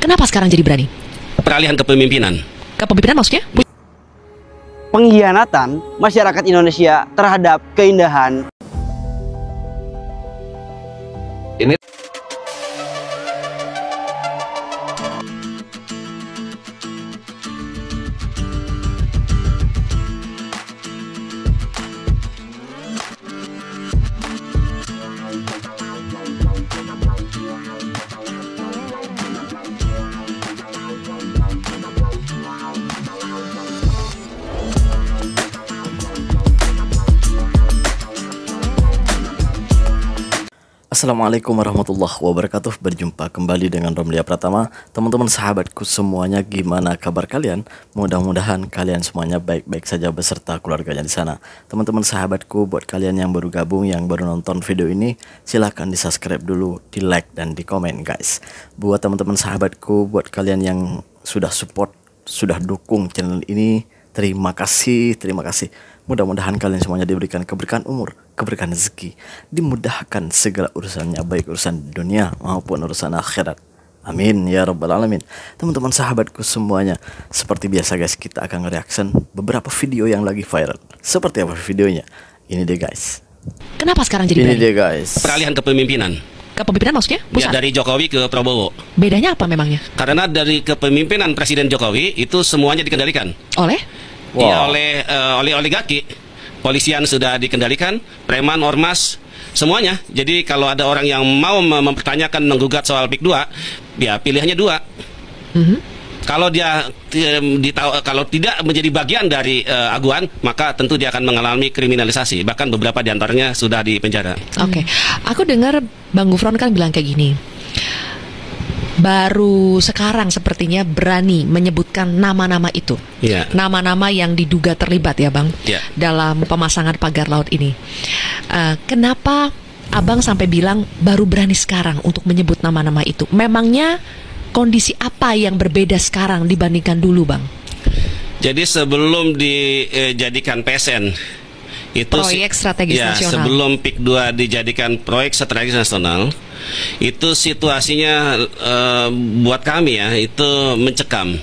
Kenapa sekarang jadi berani? Peralihan kepemimpinan. Kepemimpinan maksudnya? Pengkhianatan masyarakat Indonesia terhadap keindahan. Ini Assalamualaikum warahmatullahi wabarakatuh. Berjumpa kembali dengan Romlia Pratama. Teman-teman sahabatku semuanya, gimana kabar kalian? Mudah-mudahan kalian semuanya baik-baik saja beserta keluarganya di sana. Teman-teman sahabatku, buat kalian yang baru gabung, yang baru nonton video ini, silahkan di subscribe dulu, di like dan di komen guys. Buat teman-teman sahabatku, buat kalian yang sudah support, sudah dukung channel ini, terima kasih, terima kasih. Mudah-mudahan kalian semuanya diberikan keberkahan umur, keberkahan rezeki, dimudahkan segala urusannya, baik urusan dunia maupun urusan akhirat. Amin ya rabbal alamin. Teman-teman sahabatku semuanya, seperti biasa guys, kita akan nge-reaction beberapa video yang lagi viral. Seperti apa videonya? Ini deh guys. Kenapa sekarang jadi Ini berani? deh guys. peralihan kepemimpinan. Kepemimpinan maksudnya? Ya, Pusat? dari Jokowi ke Prabowo. Bedanya apa memangnya? Karena dari kepemimpinan Presiden Jokowi itu semuanya dikendalikan. Oleh? Ya, Wow. oleh oligarki. Polisian sudah dikendalikan, preman, ormas, semuanya. Jadi kalau ada orang yang mau mempertanyakan, menggugat soal PIK 2, ya pilihannya dua. Kalau dia kalau tidak menjadi bagian dari aguan, maka tentu dia akan mengalami kriminalisasi. Bahkan beberapa diantaranya sudah dipenjara. Oke. Aku dengar Bang Gufron kan bilang kayak gini. Baru sekarang sepertinya berani menyebutkan nama-nama itu. Iya. Nama-nama yang diduga terlibat ya Bang, Iya. dalam pemasangan pagar laut ini. Kenapa Abang sampai bilang baru berani sekarang untuk menyebut nama-nama itu? Memangnya kondisi apa yang berbeda sekarang dibandingkan dulu Bang? Jadi sebelum dijadikan PSN itu Proyek strategis ya, nasional. sebelum PIK 2 dijadikan proyek strategis nasional, itu situasinya buat kami ya itu mencekam.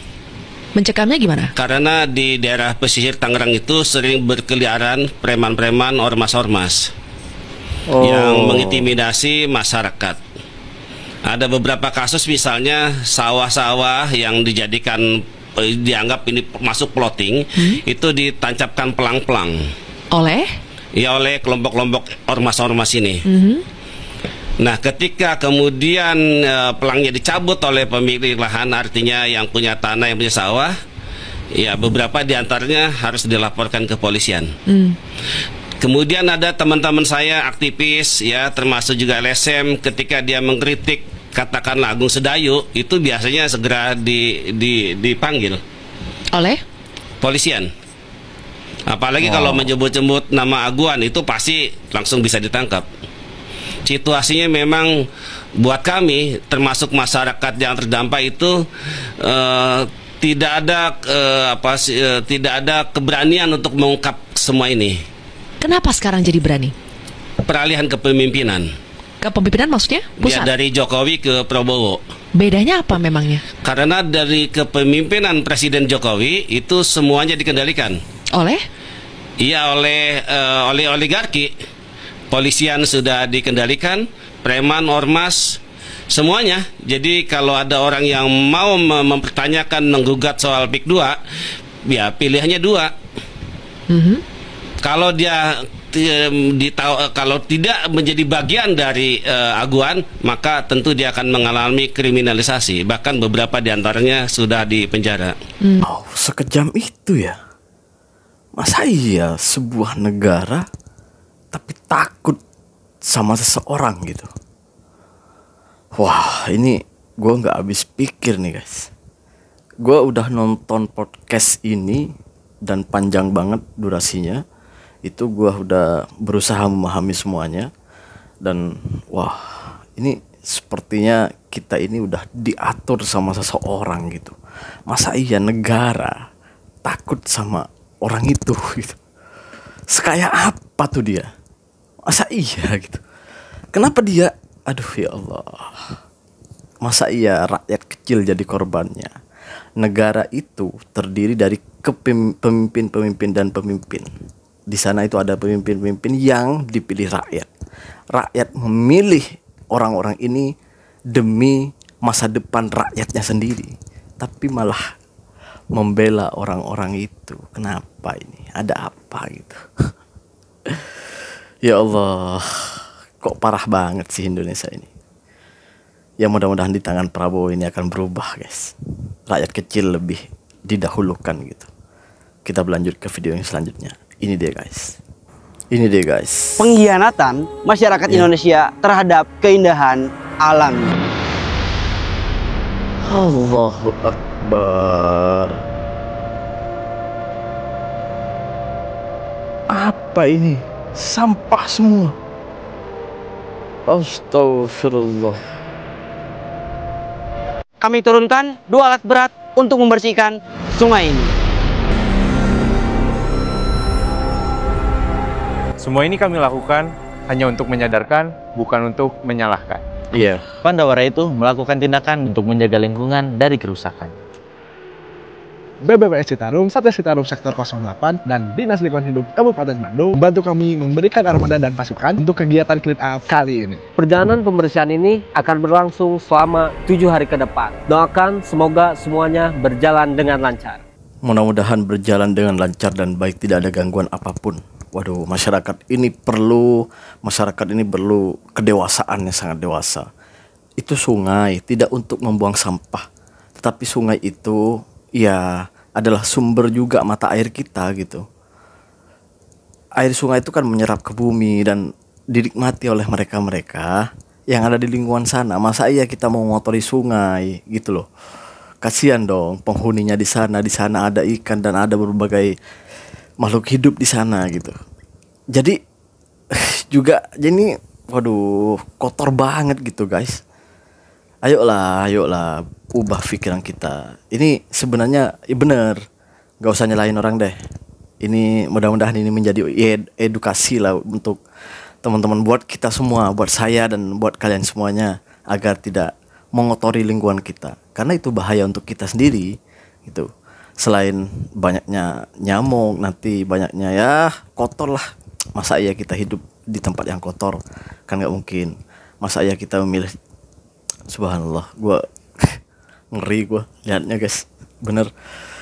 Mencekamnya gimana? Karena di daerah pesisir Tangerang itu sering berkeliaran preman-preman, ormas-ormas yang mengintimidasi masyarakat. Ada beberapa kasus misalnya sawah-sawah yang dianggap ini masuk plotting, itu ditancapkan pelang-pelang. Oleh? Ya, oleh kelompok-kelompok ormas-ormas ini. Nah, ketika kemudian pelangnya dicabut oleh pemilik lahan, artinya yang punya tanah, yang punya sawah, ya beberapa diantaranya harus dilaporkan ke polisian. Kemudian ada teman-teman saya aktivis, ya termasuk juga LSM, ketika dia mengkritik katakanlah Agung Sedayu, itu biasanya segera dipanggil Oleh? polisian. Apalagi kalau menyebut-nyebut nama aguan, itu pasti langsung bisa ditangkap. Situasinya memang buat kami, termasuk masyarakat yang terdampak itu tidak ada keberanian untuk mengungkap semua ini. Kenapa sekarang jadi berani? Peralihan kepemimpinan. Kepemimpinan maksudnya? Ya, Pusat? dari Jokowi ke Prabowo. Bedanya apa memangnya? Karena dari kepemimpinan Presiden Jokowi itu semuanya dikendalikan. Oleh? Iya, oleh oligarki. Polisian sudah dikendalikan, preman, ormas, semuanya. Jadi kalau ada orang yang mau mempertanyakan, menggugat soal PIK 2, ya pilihannya dua. Kalau dia kalau tidak menjadi bagian dari aguan, maka tentu dia akan mengalami kriminalisasi. Bahkan beberapa diantaranya sudah dipenjara. Oh, sekejam itu ya? Masa iya sebuah negara tapi takut sama seseorang gitu? Wah, ini gue nggak habis pikir nih guys. Gue udah nonton podcast ini dan panjang banget durasinya. Itu gue udah berusaha memahami semuanya. Dan wah, ini sepertinya kita ini udah diatur sama seseorang gitu. Masa iya negara takut sama orang itu gitu? Sekaya apa tuh dia? Masa iya gitu? Kenapa dia? Aduh ya Allah. Masa iya rakyat kecil jadi korbannya? Negara itu terdiri dari pemimpin-pemimpin dan pemimpin. Di sana itu ada pemimpin-pemimpin yang dipilih rakyat. Rakyat memilih orang-orang ini demi masa depan rakyatnya sendiri. Tapi malah membela orang-orang itu. Kenapa ini? Ada apa gitu? Ya Allah, kok parah banget sih Indonesia ini. Ya mudah-mudahan di tangan Prabowo ini akan berubah, guys. Rakyat kecil lebih didahulukan gitu. Kita berlanjut ke video yang selanjutnya. Ini dia guys. Ini dia guys. Pengkhianatan masyarakat Indonesia terhadap keindahan alam. Allahu Akbar. Apa ini? Sampah semua. Astagfirullah. Kami turunkan 2 alat berat untuk membersihkan sungai ini. Semua ini kami lakukan hanya untuk menyadarkan, bukan untuk menyalahkan. Iya. Pandawara itu melakukan tindakan untuk menjaga lingkungan dari kerusakan. BPPS Citarum, Satgas Citarum Sektor 08, dan Dinas Lingkungan Hidup Kabupaten Bandung membantu kami memberikan armada dan pasukan untuk kegiatan clean up kali ini. Perjalanan pembersihan ini akan berlangsung selama 7 hari ke depan. Doakan semoga semuanya berjalan dengan lancar. Mudah-mudahan berjalan dengan lancar dan baik, tidak ada gangguan apapun. Waduh, masyarakat ini perlu kedewasaan yang sangat dewasa. Itu sungai tidak untuk membuang sampah, tetapi sungai itu ya adalah sumber juga mata air kita gitu. Air sungai itu kan menyerap ke bumi dan dinikmati oleh mereka-mereka yang ada di lingkungan sana. Masa iya kita mau ngotori sungai gitu loh. Kasihan dong penghuninya di sana. Di sana ada ikan dan ada berbagai makhluk hidup di sana gitu. Jadi juga jadi waduh kotor banget gitu guys. Ayolah ubah pikiran kita. Ini sebenarnya bener, gak usah nyalahin orang deh. Ini mudah-mudahan ini menjadi edukasi lah untuk teman-teman, buat kita semua, buat saya dan buat kalian semuanya, agar tidak mengotori lingkungan kita. Karena itu bahaya untuk kita sendiri gitu. Selain banyaknya nyamuk, nanti banyaknya ya kotor lah. Masa iya kita hidup di tempat yang kotor? Kan gak mungkin. Masa iya kita memilih. Subhanallah, gue ngeri gue lihatnya guys. Bener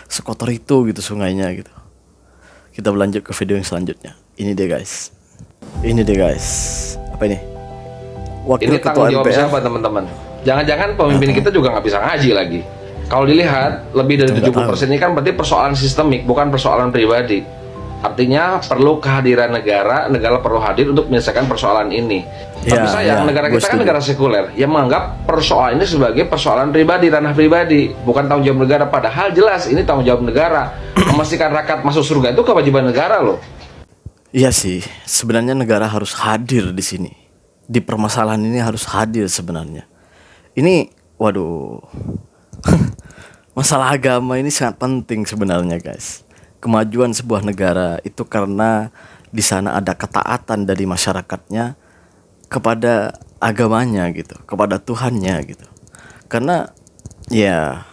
sekotor itu gitu sungainya gitu. Kita berlanjut ke video yang selanjutnya. Ini dia guys. Apa ini? Wakil Ini Ketua tanggung jawab MPR. siapa teman-teman? Jangan-jangan pemimpin kita juga nggak bisa ngaji lagi. Kalau dilihat lebih dari 70% ini kan berarti persoalan sistemik, bukan persoalan pribadi. Artinya perlu kehadiran negara perlu hadir untuk menyelesaikan persoalan ini. Tapi sayang negara kita kan negara sekuler yang menganggap persoalan ini sebagai persoalan pribadi, ranah pribadi, bukan tanggung jawab negara. Padahal jelas ini tanggung jawab negara. Memastikan rakyat masuk surga itu kewajiban negara loh. Iya sih, sebenarnya negara harus hadir di sini. Di permasalahan ini harus hadir sebenarnya. Ini waduh. Masalah agama ini sangat penting sebenarnya guys. Kemajuan sebuah negara itu karena di sana ada ketaatan dari masyarakatnya kepada agamanya gitu, kepada Tuhannya gitu. Karena ya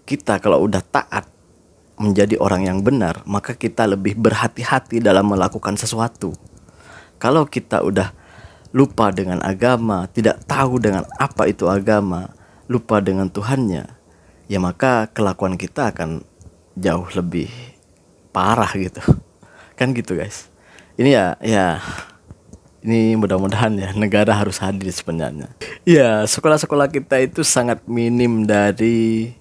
kita kalau udah taat menjadi orang yang benar, maka kita lebih berhati-hati dalam melakukan sesuatu. Kalau kita udah lupa dengan agama, tidak tahu dengan apa itu agama, lupa dengan Tuhannya, ya maka kelakuan kita akan jauh lebih parah gitu. Kan gitu guys. Ini ya ini mudah-mudahan ya negara harus hadir sebenarnya. Ya, sekolah-sekolah kita itu sangat minim dari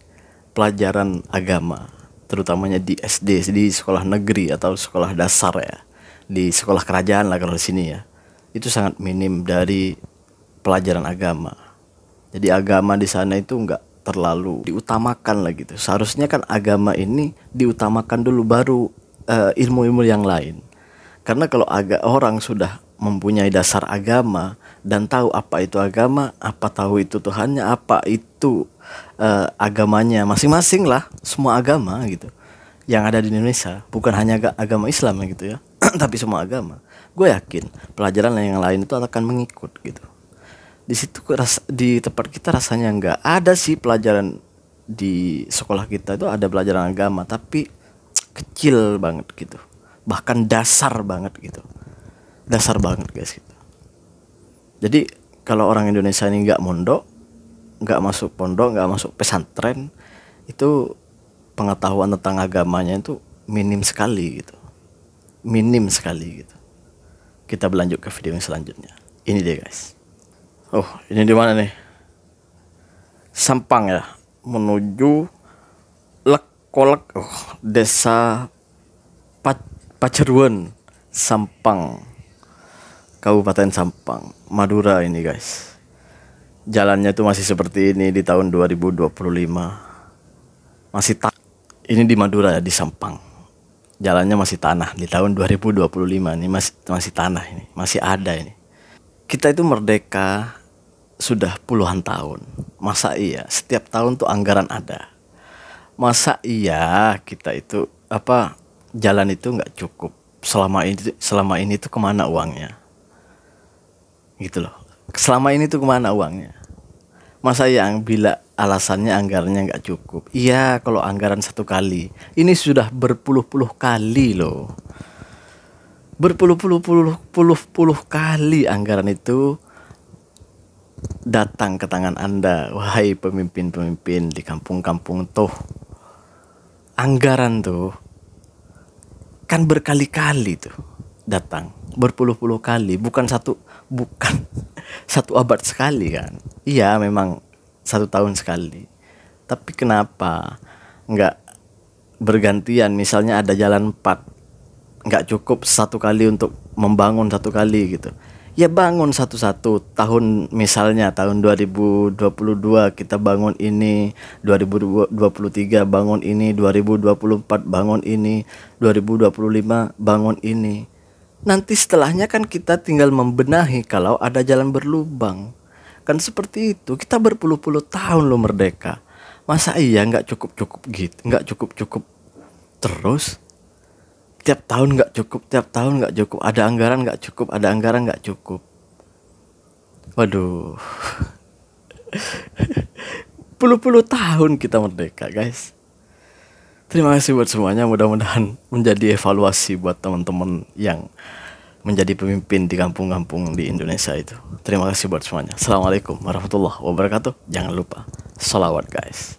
pelajaran agama, terutamanya di SD, di sekolah negeri atau sekolah dasar ya. Di sekolah kerajaan lah kalau di sini ya. Itu sangat minim dari pelajaran agama. Jadi agama di sana itu enggak terlalu diutamakan lah gitu. Seharusnya kan agama ini diutamakan dulu baru ilmu-ilmu yang lain. Karena kalau orang sudah mempunyai dasar agama dan tahu apa itu agama, apa tahu itu Tuhannya, apa itu agamanya masing-masing lah, semua agama gitu yang ada di Indonesia, bukan hanya agama Islam gitu ya, tapi semua agama. Gue yakin pelajaran yang lain itu akan mengikut gitu. Di situ di tempat kita rasanya nggak ada sih pelajaran. Di sekolah kita itu ada pelajaran agama, tapi kecil banget gitu, bahkan dasar banget gitu, dasar banget guys gitu. Jadi kalau orang Indonesia ini nggak mondok, nggak masuk pondok, nggak masuk pesantren, itu pengetahuan tentang agamanya itu minim sekali gitu, minim sekali gitu. Kita berlanjut ke video yang selanjutnya. Ini dia guys. Oh, ini di mana nih? Sampang ya, menuju Lekolek, desa Pacerwen, Sampang, Kabupaten Sampang, Madura ini guys. Jalannya tuh masih seperti ini di tahun 2025. Masih ini di Madura ya, di Sampang. Jalannya masih tanah di tahun 2025 ini, masih tanah ini, masih ada ini. Kita itu merdeka sudah puluhan tahun. Masa iya setiap tahun tuh anggaran ada? Masa iya kita itu jalan itu nggak cukup? Selama ini tuh kemana uangnya? Gitu loh. Selama ini tuh kemana uangnya? Masa yang bila alasannya anggarannya nggak cukup? Iya, kalau anggaran satu kali, ini sudah berpuluh-puluh kali loh. Berpuluh-puluh kali anggaran itu datang ke tangan Anda, wahai pemimpin-pemimpin di kampung-kampung tuh. Anggaran tuh kan berkali-kali tuh datang, berpuluh-puluh kali, bukan satu abad sekali kan. Iya memang 1 tahun sekali, tapi kenapa nggak bergantian? Misalnya ada jalan 4, nggak cukup satu kali untuk membangun satu kali gitu. Ya bangun satu-satu tahun, misalnya tahun 2022 kita bangun ini, 2023 bangun ini, 2024 bangun ini, 2025 bangun ini. Nanti setelahnya kan kita tinggal membenahi kalau ada jalan berlubang. Kan seperti itu, kita berpuluh-puluh tahun loh merdeka. Masa iya nggak cukup-cukup gitu, nggak cukup-cukup terus? Tiap tahun nggak cukup, tiap tahun nggak cukup, ada anggaran nggak cukup, ada anggaran nggak cukup. Waduh, puluh-puluh tahun kita merdeka guys. Terima kasih buat semuanya, mudah-mudahan menjadi evaluasi buat teman-teman yang menjadi pemimpin di kampung-kampung di Indonesia itu. Terima kasih buat semuanya. Assalamualaikum warahmatullahi wabarakatuh. Jangan lupa sholawat guys.